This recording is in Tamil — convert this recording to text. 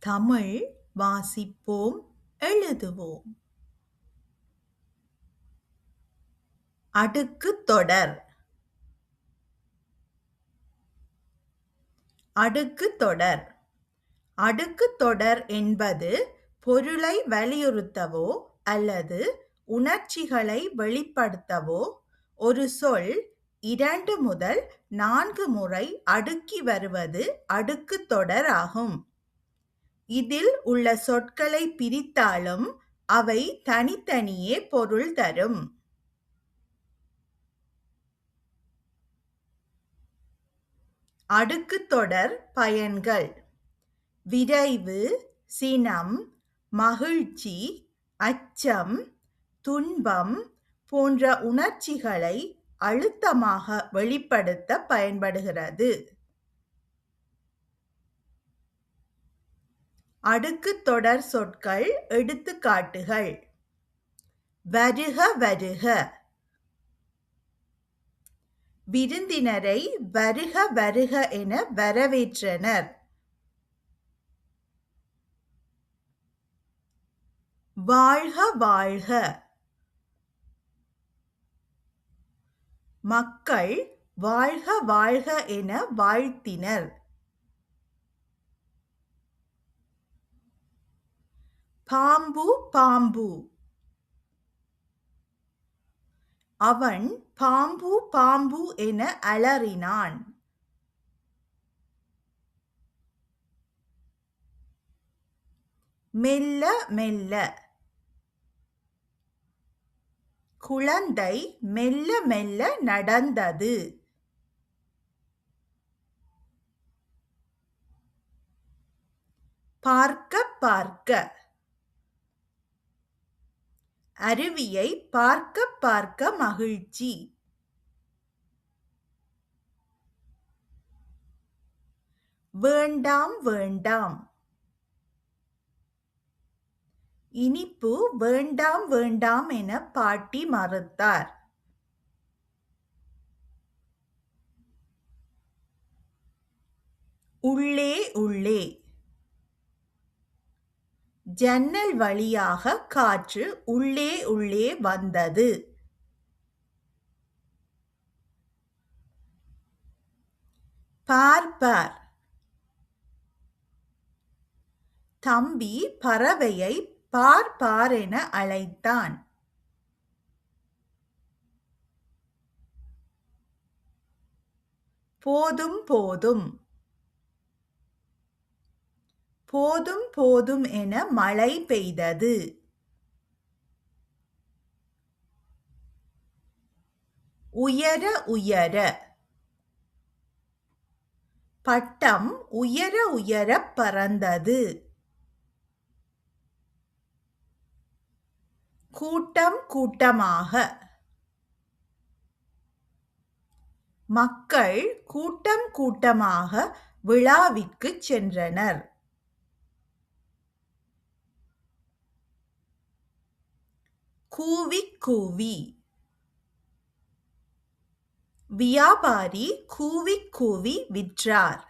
தமிழ் வாசிப்போம், எழுதுவோம். அடுக்குத் தொடர். அடுக்குத் தொடர். அடுக்குத் தொடர் என்பது பொருளை வலியுறுத்தவோ அல்லது உணர்ச்சிகளை வெளிப்படுத்தவோ ஒரு சொல் 2 முதல் 4 முறை அடுக்கி வருவது அடுக்குத் தொடர் ஆகும். இதில் உள்ள சொற்களை பிரித்தாலும் அவை தனித்தனியே பொருள் தரும். அடுக்குத் தொடர் பயன்கள்: விரைவு, சினம், மகிழ்ச்சி, அச்சம், துன்பம் போன்ற உணர்ச்சிகளை அழுத்தமாக வெளிப்படுத்த பயன்படுகிறது. அடுக்குத் தொடர் சொற்கள் எடுத்துக்காட்டுகள்: வருக வருக, விருந்தினரை வருக வருக என வரவேற்றனர். வாழ்க வாழ்க, மக்கள் வாழ்க வாழ்க என வாழ்த்தினர். பாம்பு பாம்பு, அவன் பாம்பு பாம்பு என அலறினான். மெல்ல மெல்ல, குழந்தை மெல்ல மெல்ல நடந்தது. பார்க்க பார்க்க, அருவியை பார்க்க பார்க்க மகிழ்ச்சி. வேண்டாம் வேண்டாம், இனிப்பு வேண்டாம் வேண்டாம் என பாட்டி மறுத்தார். உள்ளே உள்ளே, ஜன்னல் வழியாக காற்று உள்ளே உள்ளே வந்தது. பார் பார், தம்பி பறவையை பார் பார் என அழைத்தான். போதும் போதும், போதும் போதும் என மழை பெய்தது. உயர உயர, பட்டம் உயர உயர பறந்தது. கூட்டம் கூட்டமாக, மக்கள் கூட்டம் கூட்டமாக விழாவிற்கு சென்றனர். கூவி கூவி, வியாபாரி கூவி கூவி விற்றார்.